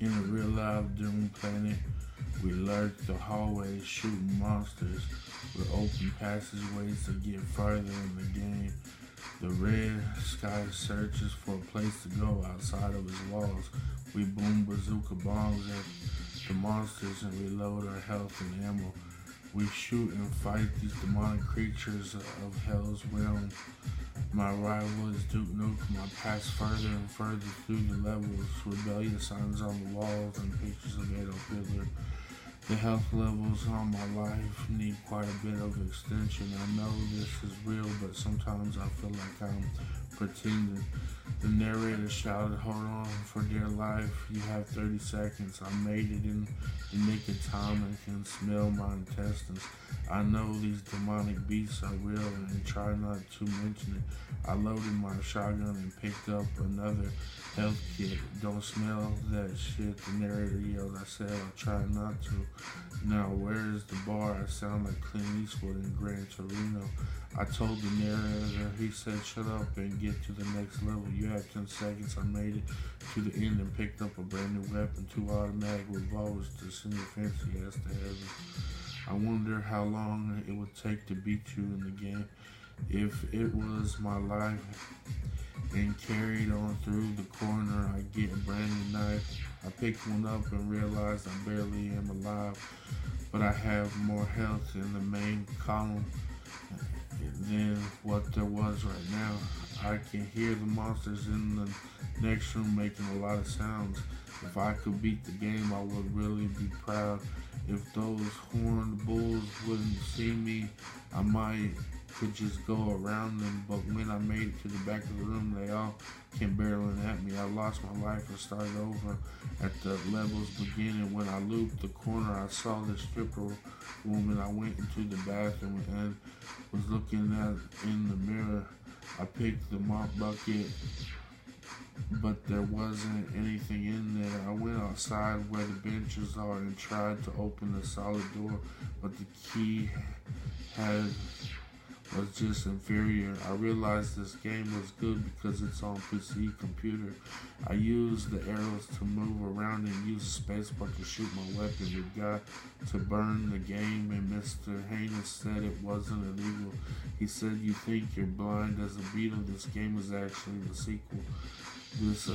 In a real life Doom planet, we lurk the hallways shooting monsters with open passageways to get farther in the game. The red sky searches for a place to go outside of its walls. We boom bazooka bombs at the monsters and reload our health and ammo. We shoot and fight these demonic creatures of Hell's realm. My rival is Duke Nukem. I pass further and further through the levels, rebellious signs on the walls and pictures of Adolf Hitler. The health levels on my life need quite a bit of extension. I know this is real, but sometimes I feel like I'm pretending. The narrator shouted, "Hold on for dear life, you have 30 seconds. I made it in the nick of time and can smell my intestines. I know these demonic beasts are real and try not to mention it." I loaded my shotgun and picked up another health kit. "Don't smell that shit," the narrator yelled. I said, "I'll try not to." "Now where is the bar?" I sound like Clint Eastwood in Gran Torino. I told the narrator. He said, "Shut up and get to the next level. You have 10 seconds. I made it to the end and picked up a brand new weapon, 2 automatic revolvers to send your fancy ass to heaven. I wonder how long it would take to beat you in the game. If it was my life and carried on through the corner, I get a brand new knife. I picked one up and realized I barely am alive, but I have more health in the main column than what there was right now. I can hear the monsters in the next room making a lot of sounds. If I could beat the game, I would really be proud. If those horned bulls wouldn't see me, I might could just go around them, but when I made it to the back of the room, they all came barreling at me. I lost my life and started over at the level's beginning. When I looped the corner, I saw the stripper woman. I went into the bathroom and was looking at in the mirror. I picked the mop bucket, but there wasn't anything in there. I went outside where the benches are and tried to open the solid door, but the key was just inferior. I realized this game was good because it's on PC computer. I used the arrows to move around and used the spacebar to shoot my weapon. We got to burn the game, and Mr. Haynes said it wasn't illegal. He said, "You think you're blind as a beetle. This game is actually the sequel. This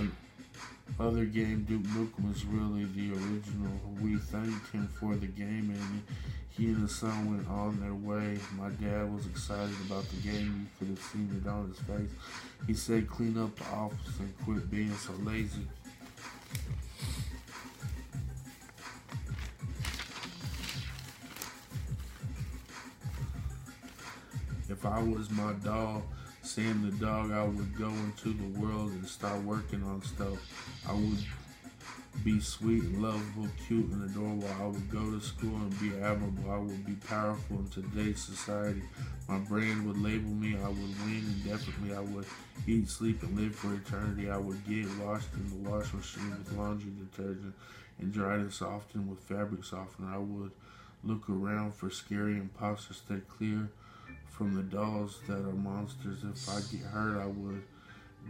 other game, Duke Nukem, is really the original." We thanked him for the game, and he and his son went on their way. My dad was excited about the game. You could have seen it on his face. He said, "Clean up the office and quit being so lazy." If I was my dog, Sam the dog, I would go into the world and start working on stuff. I would be sweet and lovable, cute and adorable. I would go to school and be admirable. I would be powerful in today's society. My brand would label me. I would win indefinitely. I would eat, sleep, and live for eternity. I would get washed in the washing machine with laundry detergent and dried and softened with fabric softener. I would look around for scary imposters. Stay clear from the dolls that are monsters. If I get hurt, I would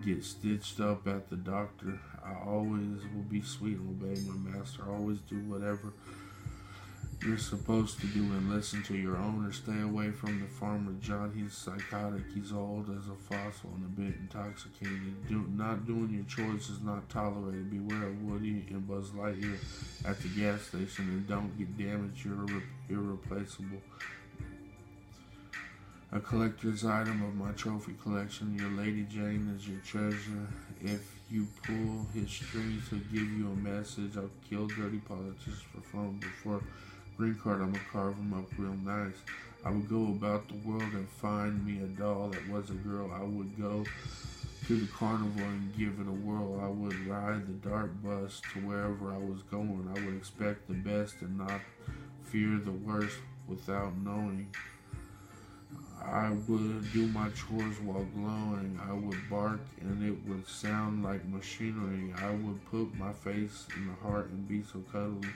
get stitched up at the doctor. I always will be sweet and obey my master. Always do whatever you're supposed to do and listen to your owner. Stay away from the farmer John. He's psychotic. He's old as a fossil and a bit intoxicated. Not doing your chores is not tolerated. Beware of Woody and Buzz Lightyear at the gas station, and don't get damaged. You're irreplaceable. A collector's item of my trophy collection. Your Lady Jane is your treasure. If you pull his strings, he'll give you a message. I'll kill dirty politicians for fun. Before green card, I'm gonna carve them up real nice. I would go about the world and find me a doll that was a girl. I would go to the carnival and give it a whirl. I would ride the dark bus to wherever I was going. I would expect the best and not fear the worst without knowing. I would do my chores while glowing. I would bark and it would sound like machinery. I would put my face in the heart and be so cuddly.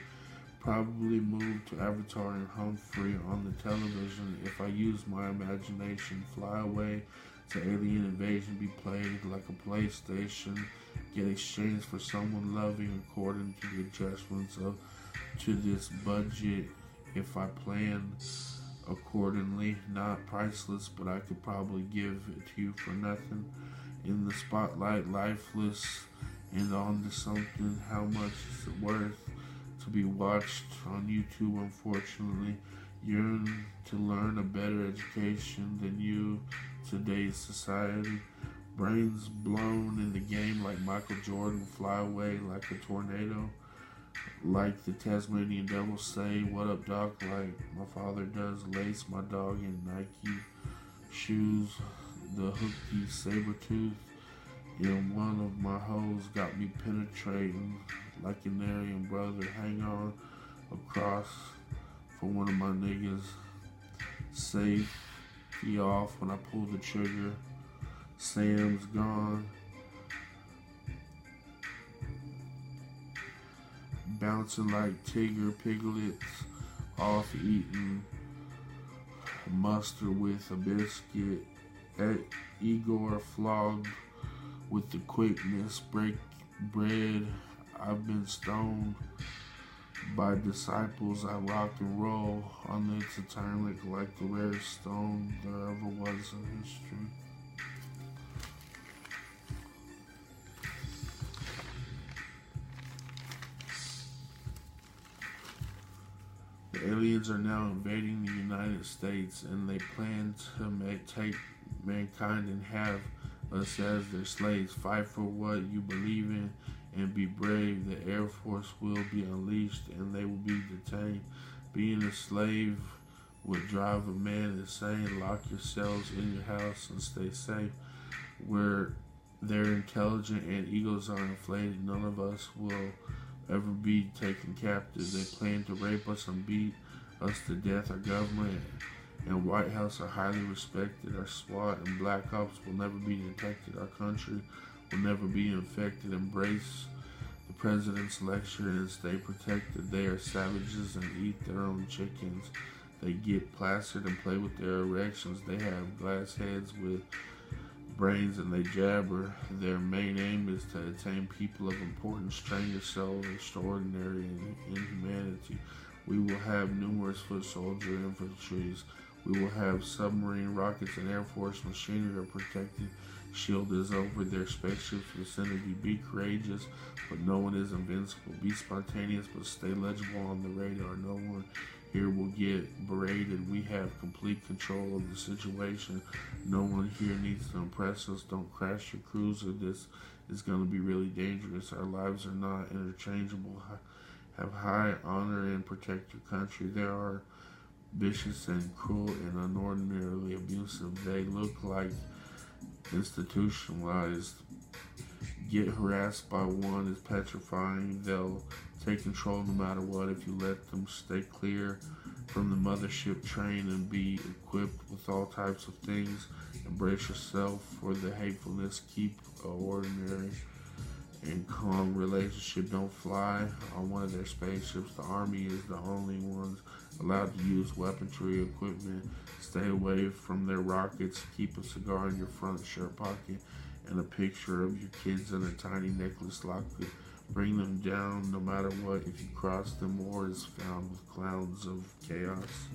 Probably move to Avatar and Humphrey on the television if I use my imagination. Fly away to alien invasion be played like a PlayStation, get exchanged for someone loving according to the adjustments of to this budget. If I plan accordingly, not priceless, but I could probably give it to you for nothing. In the spotlight, lifeless and on to something. How much is it worth to be watched on YouTube? Unfortunately, yearn to learn a better education than you. Today's society, brains blown in the game like Michael Jordan, fly away like a tornado. Like the Tasmanian Devil say, what up, doc? Like my father does, lace my dog in Nike shoes. The hooky saber tooth in one of my hoes got me penetrating like an Aryan brother. Hang on across for one of my niggas. Safety off when I pull the trigger. Sam's gone. Bouncing like Tigger piglets off eating mustard with a biscuit. At Igor flogged with the quickness. Break bread. I've been stoned by disciples. I rock and roll on the Titanic like the rarest stone there ever was in history. The aliens are now invading the United States, and they plan to take mankind and have us as their slaves. Fight for what you believe in and be brave. The Air Force will be unleashed and they will be detained. Being a slave would drive a man insane. Lock yourselves in your house and stay safe. Where they're intelligent and egos are inflated, none of us will ever be taken captive. They plan to rape us and beat us to death. Our government and White House are highly respected. Our SWAT and Black Ops will never be detected. Our country will never be infected. Embrace the president's lecture and stay protected. They are savages and eat their own chickens. They get plastered and play with their erections. They have glass heads with brains and they jabber. Their main aim is to attain people of importance, train your soul, extraordinary in humanity. We will have numerous foot soldier infantries. We will have submarine rockets and Air Force machinery protected. Shield is over their spaceship's vicinity. Be courageous, but no one is invincible. Be spontaneous, but stay legible on the radar. No one here will get berated. We have complete control of the situation. No one here needs to impress us. Don't crash your cruiser. This is going to be really dangerous. Our lives are not interchangeable. Have high honor and protect your country. There are vicious and cruel and unordinarily abusive. They look like institutionalized. Get harassed by one is petrifying. They'll take control no matter what if you let them. Stay clear from the mothership train and be equipped with all types of things. Embrace yourself for the hatefulness. Keep an ordinary and calm relationship. Don't fly on one of their spaceships. The Army is the only ones allowed to use weaponry equipment. Stay away from their rockets. Keep a cigar in your front shirt pocket and a picture of your kids in a tiny necklace locket. Bring them down no matter what if you cross them or is found with clouds of chaos.